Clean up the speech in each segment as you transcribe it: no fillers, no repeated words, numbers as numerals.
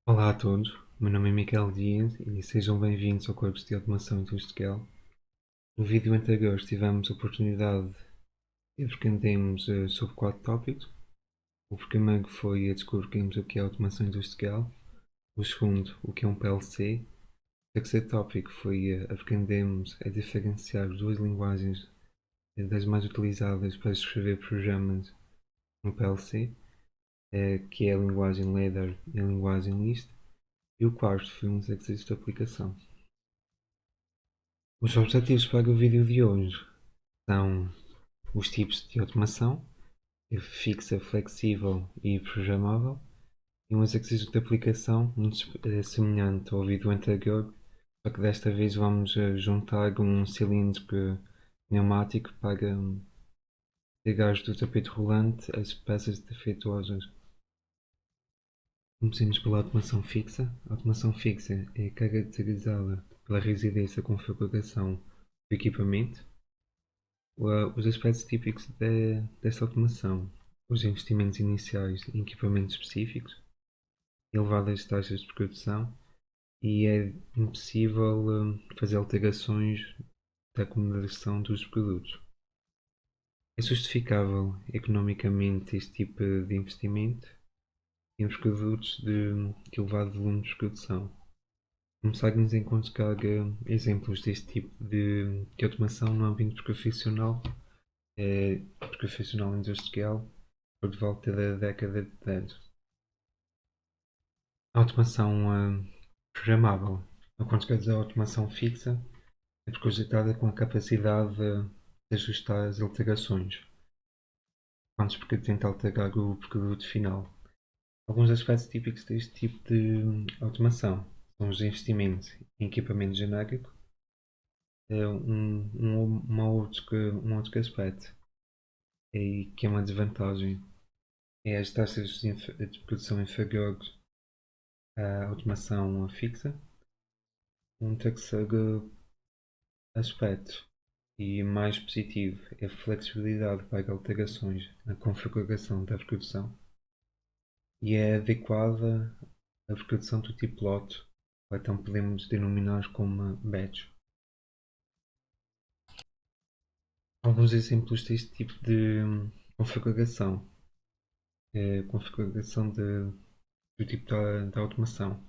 Olá a todos, meu nome é Miquel Dias e sejam bem-vindos ao curso de Automação Industrial. No vídeo anterior tivemos a oportunidade de aprendermos sobre 4 tópicos. O primeiro foi a descobrirmos o que é automação industrial, o segundo, o que é um PLC. O terceiro tópico foi aprendermos a diferenciar duas linguagens das mais utilizadas para escrever programas no PLC, que é a linguagem Ladder e a linguagem Lisp. E o quarto foi um exercício de aplicação. Os objetivos para o vídeo de hoje são os tipos de automação, fixa, flexível e programável, e um exercício de aplicação muito semelhante ao vídeo anterior, só que desta vez vamos juntar um cilindro pneumático para ligar do tapete rolante as peças defeituosas. Começamos pela automação fixa. A automação fixa é caracterizada pela rigidez da configuração do equipamento. Os aspectos típicos desta automação: os investimentos iniciais em equipamentos específicos, elevadas taxas de produção e é impossível fazer alterações da acomodação dos produtos. É justificável economicamente este tipo de investimento em produtos de elevado volume de produção. Começarmos a encontrar exemplos deste tipo de automação no âmbito profissional industrial por volta da década de 10. A automação programável, ao contrário da automação fixa, é projetada com a capacidade de ajustar as alterações, antes porque tenta alterar o produto final. Alguns aspectos típicos deste tipo de automação são os investimentos em equipamento genérico. Um outro aspecto que é uma desvantagem é as taxas de produção inferiores à automação fixa. Um terceiro aspecto e mais positivo é a flexibilidade para alterações na configuração da produção e é adequada à produção do tipo lote, ou então podemos denominar como batch. Alguns exemplos deste tipo de configuração. Configuração do tipo da automação.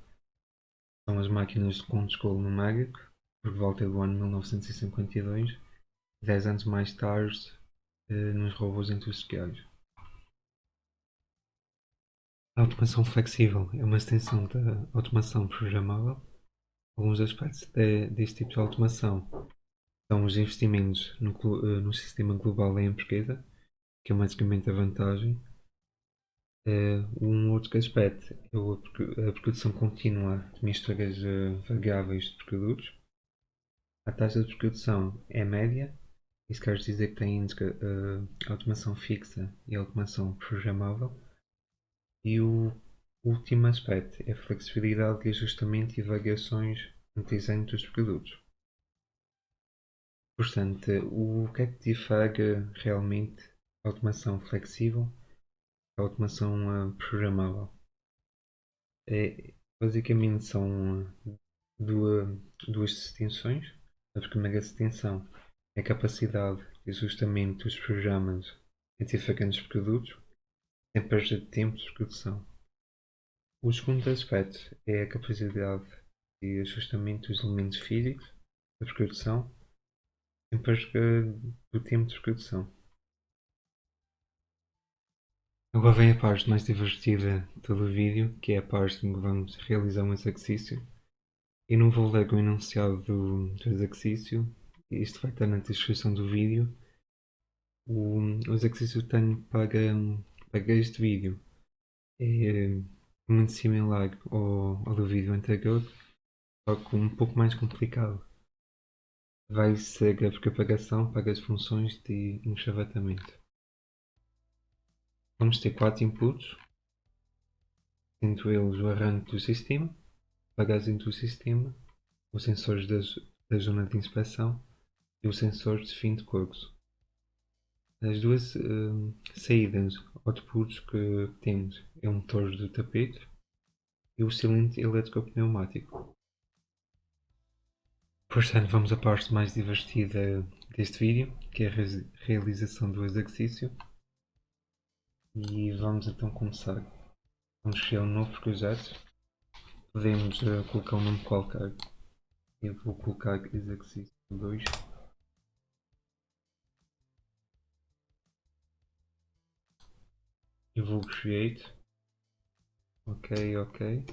São as máquinas com descolo numérico, por volta do ano 1952, 10 anos mais tarde, nos robôs industriais. A automação flexível é uma extensão da automação programável. Alguns aspectos deste tipo de automação são os investimentos no sistema global da empresa, que é basicamente a vantagem. Um outro aspecto é a produção contínua de misturas variáveis de produtos. A taxa de produção é média, isso quer dizer que tem entre a automação fixa e a automação programável. E o último aspecto é a flexibilidade de ajustamento e variações no design dos produtos. Portanto, o que é que difere realmente a automação flexível da automação programável? Basicamente são duas distinções. A primeira distinção é a capacidade de ajustamento dos programas entre diferentes produtos, sem perda de tempo de produção. O segundo aspecto é a capacidade de ajustamento dos elementos físicos da produção, sem perda do tempo de produção. Agora vem a parte mais divertida de todo o vídeo, que é a parte em que vamos realizar um exercício. Eu não vou ler o enunciado do exercício, isto vai estar na descrição do vídeo. O exercício que tenho para este vídeo é muito similar ao do vídeo anterior, só que um pouco mais complicado. Vai ser a preparação para as funções de enxovalhamento. Vamos ter 4 inputs, sendo eles o arranque do sistema, a bagagem do sistema, os sensores da zona de inspeção e os sensores de fim de curso. As duas saídas, outputs que temos é o motor do tapete e o cilindro eletropneumático. Portanto, vamos à parte mais divertida deste vídeo, que é a realização do exercício. E vamos então começar. Vamos criar um novo projeto. Podemos colocar um nome qualquer. Eu vou colocar exercício 2. Eu vou create. Ok.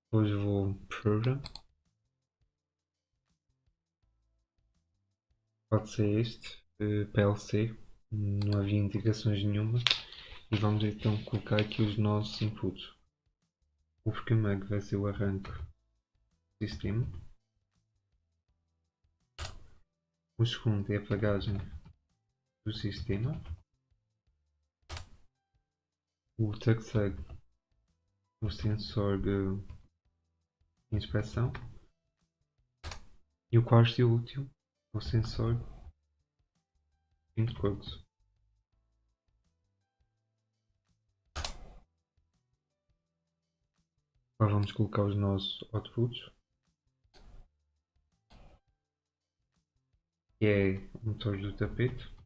Depois vou program. Pode ser este. PLC. Não havia indicações nenhuma. E vamos então colocar aqui os nossos inputs. O primeiro vai ser o arranque do sistema. O segundo é a apagagem do sistema. O terceiro, o sensor de inspeção. E o quarto e último, o sensor de intercurso. Agora vamos colocar os nossos outputs, que é o motor do tapete.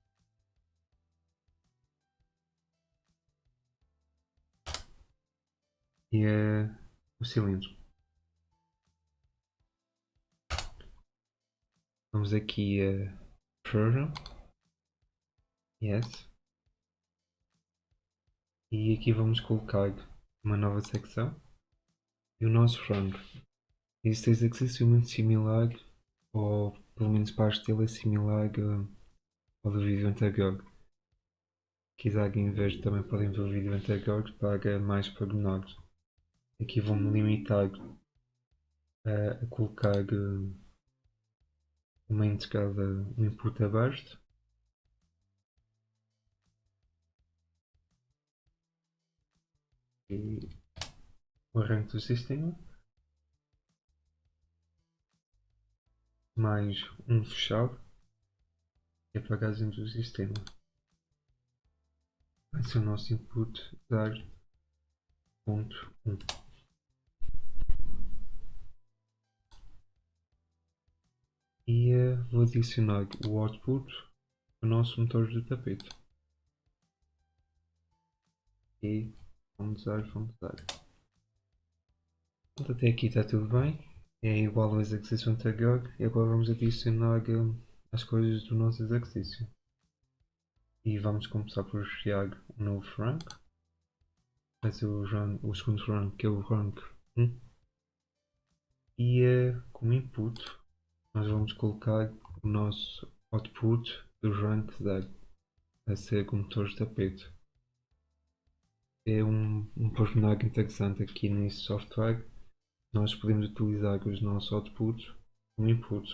E o cilindro. Vamos aqui a Program. Yes. E aqui vamos colocar uma nova secção. E o nosso rank. Este exercício é muito similar, ou pelo menos parte dele é similar ao do vídeo anterior. Se quiserem ver também podem ver o vídeo anterior para mais pormenores. Aqui vou-me limitar a colocar uma integrada, um input abaixo. E o arranque do sistema. Mais um fechado. E a apagagem do sistema. Vai ser o nosso input dar ponto 1. E vou adicionar o output do nosso motor de tapete. E vamos usar. Até aqui está tudo bem. É igual ao exercício anterior. E agora vamos adicionar as coisas do nosso exercício. E vamos começar por criar um novo rank. Vai ser o segundo rank, que é o rank 1. E como input nós vamos colocar o nosso output do rank 0. Vai ser com motor de tapete. É um pormenor interessante aqui neste software. Nós podemos utilizar os nossos outputs como input.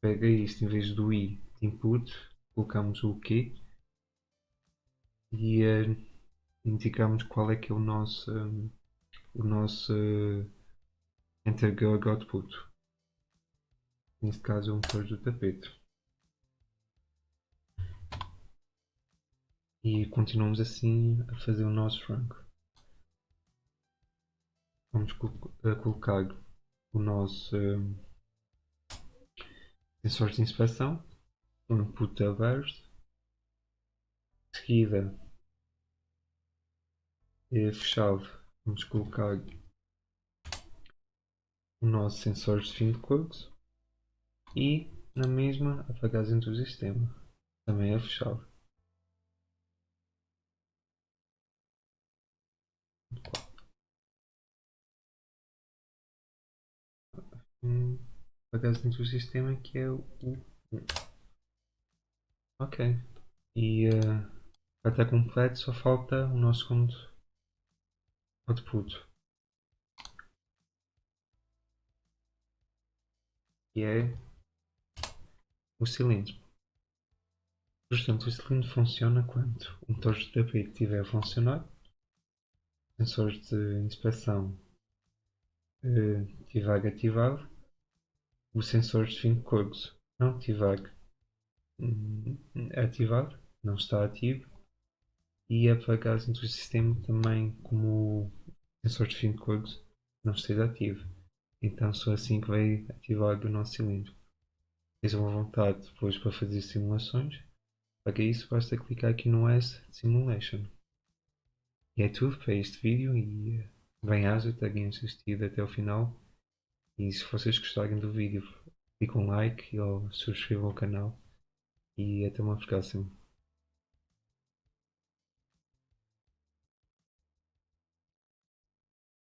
Pega isto, em vez do i de input, colocamos o q e indicamos qual é que é o nosso integer output. Neste caso é um motor do tapete. E continuamos assim a fazer o nosso rank. Vamos colocar o nosso sensor de inspeção, o input aberto. De seguida, fechado, vamos colocar o nosso sensor de fim de curso e na mesma apagagem do sistema, também é fechado. Apagagem do sistema que é o 1. Ok. E já está completo, só falta o nosso segundo output, que é o cilindro. Portanto, o cilindro funciona quando o motor de tapete estiver a funcionar, sensores de inspeção estiver ativado, o sensor de fim de curso não estiver ativado, não está ativo, e apagar dentro do sistema também como o sensor de fim de cores não esteja ativo. Então só assim que vai ativar o nosso cilindro. Tens uma vontade depois para fazer simulações. Para isso basta clicar aqui no S Simulation. E é tudo para este vídeo e bem-aja terem assistido até o final. E se vocês gostarem do vídeo, cliquem um like ou subscrevam o canal e até uma próxima.